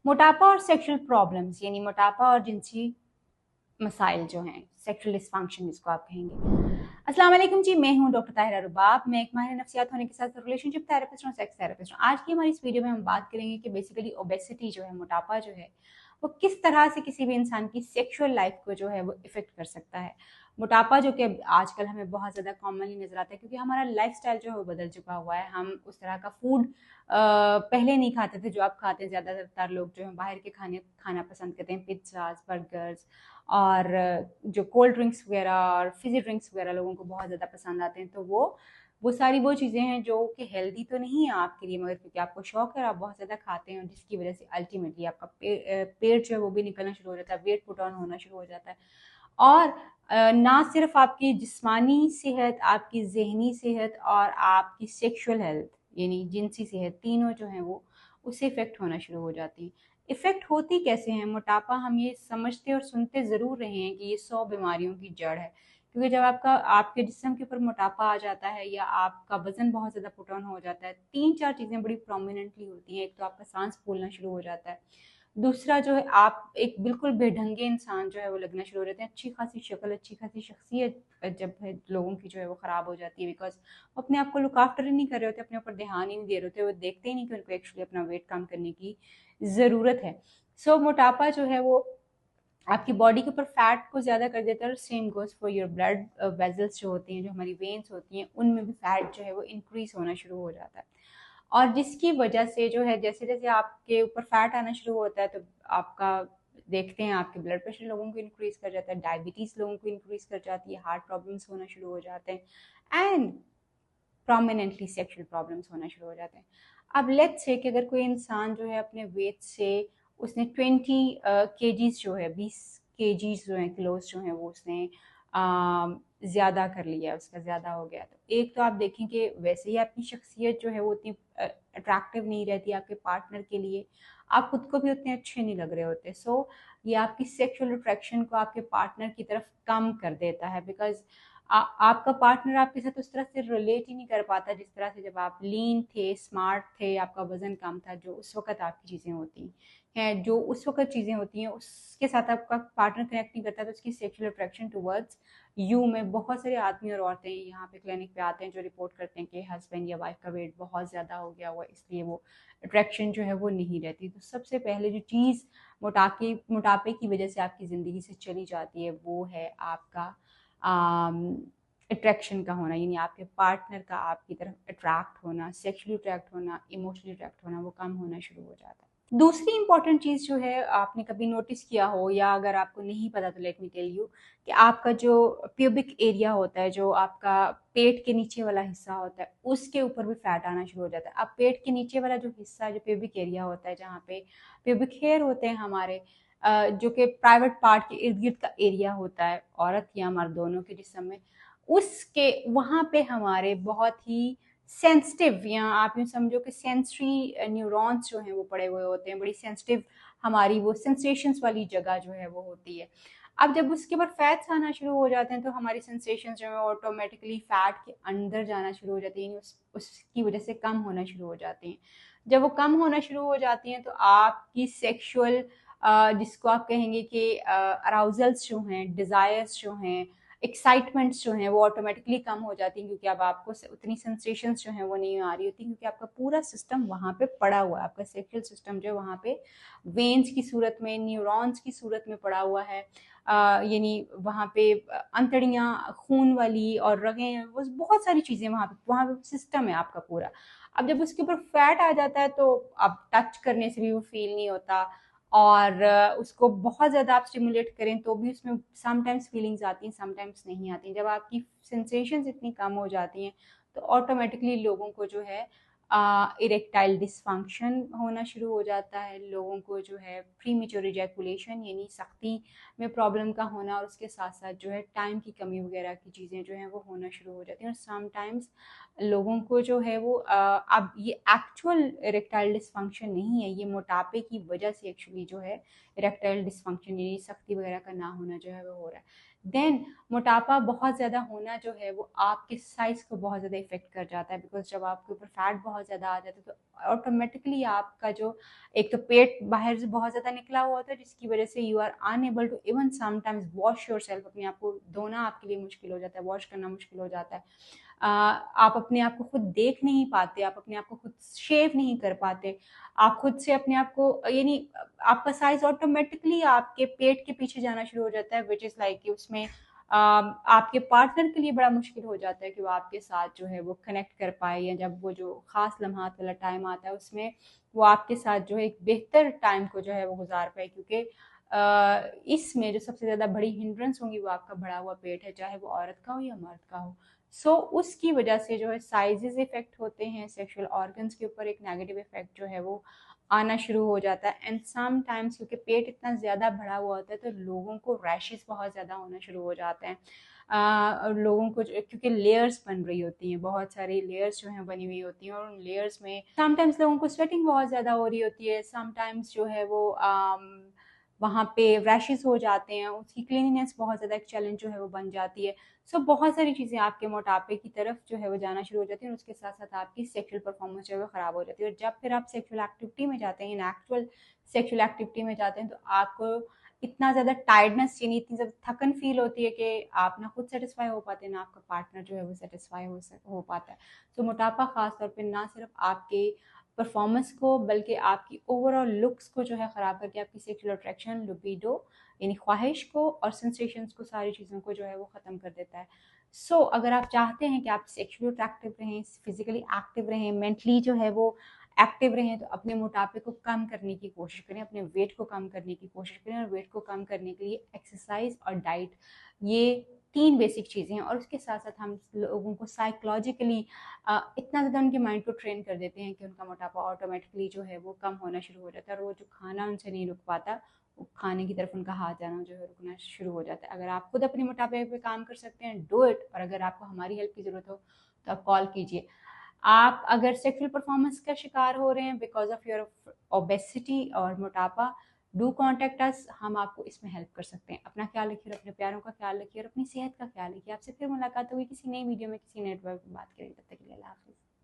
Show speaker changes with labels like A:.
A: मोटापा और sexual problems यानी मोटापा और जिनसी मसाइल जो हैं, सेक्सुअल डिस्फंक्शन जिसको आप कहेंगे। अस्सलाम वालेकुम जी, मैं हूं डॉक्टर ताहिरा रुबाब। मैं एक माहिर नफ्सियात होने के साथ रिलेशनशिप थेरेपिस्ट और सेक्स थेरेपिस्ट हूं। आज की हमारी इस वीडियो में हम बात करेंगे कि बेसिकली ओबेसिटी जो है, मोटापा जो है, वो किस तरह से किसी भी इंसान की सेक्सुअल लाइफ को जो है वो इफेक्ट कर सकता है। मोटापा जो कि आजकल हमें बहुत ज़्यादा कॉमनली नजर आता है क्योंकि हमारा लाइफस्टाइल जो है वो बदल चुका हुआ है। हम उस तरह का फूड पहले नहीं खाते थे जो आप खाते हैं। ज़्यादातर लोग जो है बाहर के खाने खाना पसंद करते हैं, पिज्ज़ाज, बर्गर्स और जो कोल्ड ड्रिंक्स वगैरह और फिजी ड्रिंक्स वगैरह लोगों को बहुत ज़्यादा पसंद आते हैं। तो वो सारी वो चीज़ें हैं जो कि हेल्दी तो नहीं है आपके लिए, मगर क्योंकि आपको शौक है आप बहुत ज़्यादा खाते हैं, और जिसकी वजह से अल्टीमेटली आपका पेट जो है वो भी निकलना शुरू हो जाता है, वेट पुट ऑन होना शुरू हो जाता है। और ना सिर्फ आपकी जिस्मानी सेहत, आपकी जहनी सेहत और आपकी सेक्सुअल हेल्थ यानी जिनसी सेहत, तीनों जो है वो उससे इफेक्ट होना शुरू हो जाती है। इफेक्ट होती कैसे हैं? मोटापा हम ये समझते और सुनते ज़रूर रहे हैं कि ये 100 बीमारियों की जड़ है, क्योंकि जब आपके जिस्म के ऊपर मोटापा आ जाता है या आपका वजन बहुत ज़्यादा पुट ऑन हो जाता है, 3-4 चीज़ें बड़ी प्रोमिनेंटली होती हैं। एक तो आपका सांस फूलना शुरू हो जाता है, दूसरा जो है आप एक बिल्कुल बेढंगे इंसान जो है वो लगना शुरू हो जाते हैं। अच्छी खासी शक्ल, अच्छी खासी शख्सियत जब है लोगों की जो है वो ख़राब हो जाती है, बिकॉज वो अपने आप को लुक आफ्टर ही नहीं कर रहे होते, अपने ऊपर ध्यान ही नहीं दे रहे होते, वो देखते ही नहीं कि उनको एक्चुअली अपना वेट कम करने की ज़रूरत है। मोटापा जो है वो आपकी बॉडी के ऊपर फैट को ज़्यादा कर देता है, और same goes for your blood vessels जो होती हैं, जो हमारी वेन्स होती हैं, उनमें भी फैट जो है वो इंक्रीज होना शुरू हो जाता है। और जिसकी वजह से जो है जैसे जैसे आपके ऊपर फैट आना शुरू होता है तो आपका देखते हैं आपके ब्लड प्रेशर लोगों को इंक्रीज कर जाता है, डायबिटीज लोगों को इंक्रीज कर जाती है, हार्ट प्रॉब्लम्स होना शुरू हो जाते हैं, एंड प्रोमिनेंटली सेक्सुअल प्रॉब्लम्स होना शुरू हो जाते हैं। अब लेट्स से कि अगर कोई इंसान जो है अपने वेट से उसने 20 केजीज जो है 20 केजीज जो है किलोज जो है वो उसने ज़्यादा कर लिया, उसका ज़्यादा हो गया, तो एक तो आप देखें कि वैसे ही आपकी शख्सियत जो है वो उतनी अट्रैक्टिव नहीं रहती आपके पार्टनर के लिए, आप खुद को भी उतने अच्छे नहीं लग रहे होते। ये आपकी सेक्सुअल अट्रैक्शन को आपके पार्टनर की तरफ कम कर देता है, बिकॉज आपका पार्टनर आपके साथ उस तरह से रिलेट ही नहीं कर पाता जिस तरह से जब आप लीन थे, स्मार्ट थे, आपका वजन कम था। जो उस वक्त आपकी चीज़ें होती हैं, जो उस वक्त चीज़ें होती हैं, उसके साथ आपका पार्टनर कनेक्ट नहीं करता, तो उसकी सेक्सुअल अट्रैक्शन टुवर्ड्स यू में बहुत सारे आदमी और औरतें यहाँ पे क्लिनिक पे आते हैं जो रिपोर्ट करते हैं कि हस्बैंड या वाइफ का वेट बहुत ज़्यादा हो गया हुआ, इसलिए वो अट्रैक्शन जो है वो नहीं रहती। तो सबसे पहले जो चीज़ मोटापे की वजह से आपकी ज़िंदगी से चली जाती है वो है आपका अट्रैक्शन का होना, यानी आपके पार्टनर का आपकी तरफ अट्रैक्ट होना, सेक्सुअली अट्रैक्ट होना, इमोशनली अट्रैक्ट होना, वो कम होना शुरू हो जाता है। दूसरी इंपॉर्टेंट चीज़ जो है आपने कभी नोटिस किया हो, या अगर आपको नहीं पता तो लेट मी टेल यू, कि आपका जो प्यूबिक एरिया होता है, जो आपका पेट के नीचे वाला हिस्सा होता है, उसके ऊपर भी फैट आना शुरू हो जाता है। अब पेट के नीचे वाला जो हिस्सा, जो प्यूबिक एरिया होता है, जहाँ पे प्यूबिक हेयर होते हैं हमारे, जो कि प्राइवेट पार्ट के इर्द गिर्द का एरिया होता है औरत या मर्द दोनों के जिस्म में, उसके वहाँ पे हमारे बहुत ही सेंसिटिव, या आप यूँ समझो कि सेंसरी न्यूरॉन्स जो हैं वो पड़े हुए होते हैं, बड़ी सेंसिटिव हमारी वो सेंसेशंस वाली जगह जो है वो होती है। अब जब उसके ऊपर फैट्स आना शुरू हो जाते हैं तो हमारी सेंसेशंस जो है ऑटोमेटिकली फैट के अंदर जाना शुरू हो जाती है, उसकी वजह से कम होना शुरू हो जाती हैं। जब वो कम होना शुरू हो जाती हैं तो आपकी सेक्सुअल जिसको आप कहेंगे कि अराउजल्स जो हैं, डिज़ायर्स जो हैं, एक्साइटमेंट्स जो हैं, वो ऑटोमेटिकली कम हो जाती हैं, क्योंकि अब आपको उतनी सेंसेशंस जो हैं वो नहीं आ रही होती, क्योंकि आपका पूरा सिस्टम वहाँ पे पड़ा हुआ है। आपका सेक्सुअल सिस्टम जो है वहाँ पे वेन्स की सूरत में, न्यूरॉन्स की सूरत में पड़ा हुआ है, यानी वहाँ पे अंतड़ियाँ खून वाली और रगें, वो बहुत सारी चीज़ें वहाँ पे सिस्टम है आपका पूरा। अब जब उसके ऊपर फैट आ जाता है तो अब टच करने से भी वो फील नहीं होता, और उसको बहुत ज़्यादा आप स्टिमुलेट करें तो भी उसमें समटाइम्स फीलिंग्स आती हैं, समटाइम्स नहीं आती। जब आपकी सेंसेशंस इतनी कम हो जाती हैं तो ऑटोमेटिकली लोगों को जो है इरेक्टाइल डिसफंक्शन होना शुरू हो जाता है, लोगों को जो है प्रीमेच्योर इजैकुलेशन यानी सख्ती में प्रॉब्लम का होना, और उसके साथ साथ जो है टाइम की कमी वगैरह की चीज़ें जो हैं वो होना शुरू हो जाती हैं, और समटाइम्स लोगों को जो है वो अब ये एक्चुअल इरेक्टाइल डिसफंक्शन नहीं है, ये मोटापे की वजह से एक्चुअली जो है इरेक्टाइल डिसफंक्शन यानी शक्ति वगैरह का ना होना जो है वो हो रहा है। देन मोटापा बहुत ज़्यादा होना जो है वो आपके साइज को बहुत ज़्यादा इफेक्ट कर जाता है, बिकॉज जब आपके ऊपर फैट बहुत ज़्यादा आ जाता है तो ऑटोमेटिकली आपका जो एक तो पेट बाहर से बहुत ज़्यादा निकला हुआ होता है, जिसकी वजह से you are unable to even sometimes wash your self, अपने आप को धोना आपके लिए मुश्किल हो जाता है, वॉश करना मुश्किल हो जाता है। आप अपने आप को खुद देख नहीं पाते, आप अपने आप को खुद शेव नहीं कर पाते, आप खुद से अपने आप को यानी आपका साइज ऑटोमेटिकली आपके पेट के पीछे जाना शुरू हो जाता है, विच इज़ लाइक उसमें आपके पार्टनर के लिए बड़ा मुश्किल हो जाता है कि वो आपके साथ जो है वो कनेक्ट कर पाए, या जब वो जो खास लम्हात वाला टाइम आता है उसमें वो आपके साथ जो है एक बेहतर टाइम को जो है वो गुजार पाए, क्योंकि इसमें जो सबसे ज़्यादा बड़ी हिंड्रेंस होंगी वो आपका बढ़ा हुआ पेट है, चाहे वो औरत का हो या मर्द का हो। उसकी वजह से जो है साइजेस इफेक्ट होते हैं, सेक्सुअल ऑर्गन्स के ऊपर एक नेगेटिव इफेक्ट जो है वो आना शुरू हो जाता है। एंड सम टाइम्स क्योंकि पेट इतना ज़्यादा भरा हुआ होता है तो लोगों को रैशेस बहुत ज़्यादा होना शुरू हो जाते हैं। और लोगों को क्योंकि लेयर्स बन रही होती हैं, बहुत सारी लेयर्स जो हैं बनी हुई होती हैं, और उन लेयर्स में समटाइम्स लोगों को स्वेटिंग बहुत ज़्यादा हो रही होती है, समटाइम्स जो है वो वहाँ पे रैशेस हो जाते हैं, उसकी क्लीनिनेस बहुत ज़्यादा एक चैलेंज जो है वो बन जाती है। बहुत सारी चीज़ें आपके मोटापे की तरफ जो है वो जाना शुरू हो जाती है, और उसके साथ साथ आपकी सेक्सुअल परफॉर्मेंस जो है वो ख़राब हो जाती है। और जब फिर आप सेक्सुअल एक्टिविटी में जाते हैं, इन एक्चुअल सेक्सुअल एक्टिविटी में जाते हैं, तो आपको इतना ज़्यादा टायर्डनेस यानी इतनी ज़्यादा थकन फील होती है कि आप ना खुद सेटिस्फाई हो पाते हैं, ना आपका पार्टनर जो है वो सेटिस्फाई हो पाता है। मोटापा ख़ास तौर पे ना सिर्फ आपके परफॉर्मेंस को बल्कि आपकी ओवरऑल लुक्स को जो है ख़राब करके आपकी सेक्सुअल अट्रैक्शन, लिबिडो यानी ख्वाहिश को, और सेंसेशंस को, सारी चीज़ों को जो है वो ख़त्म कर देता है। अगर आप चाहते हैं कि आप सेक्सुअली अट्रैक्टिव रहें, फिजिकली एक्टिव रहें, मेंटली जो है वो एक्टिव रहें, तो अपने मोटापे को कम करने की कोशिश करें, अपने वेट को कम करने की कोशिश करें। और वेट को कम करने के लिए एक्सरसाइज और डाइट, ये 3 बेसिक चीज़ें हैं। और उसके साथ साथ हम लोगों को साइकोलॉजिकली इतना ज़्यादा उनके माइंड को ट्रेन कर देते हैं कि उनका मोटापा ऑटोमेटिकली जो है वो कम होना शुरू हो जाता है, और वो जो खाना उनसे नहीं रुक पाता, वो खाने की तरफ उनका हाथ जाना जो है रुकना शुरू हो जाता है। अगर आप खुद अपने मोटापे पे काम कर सकते हैं, डू इट। और अगर आपको हमारी हेल्प की ज़रूरत हो तो आप कॉल कीजिए। आप अगर सेक्सुअल परफॉर्मेंस का शिकार हो रहे हैं बिकॉज ऑफ योर ओबेसिटी और मोटापा, डू कॉन्टेक्ट अस, हम आपको इसमें हेल्प कर सकते हैं। अपना ख्याल रखिए, अपने प्यारों का ख्याल रखिए, और अपनी सेहत का ख्याल रखिए। आपसे फिर मुलाकात होगी किसी नई वीडियो में, किसी नए टॉपिक पर बात करेंगे। तब तक के लिए अल्लाह हाफ़िज़।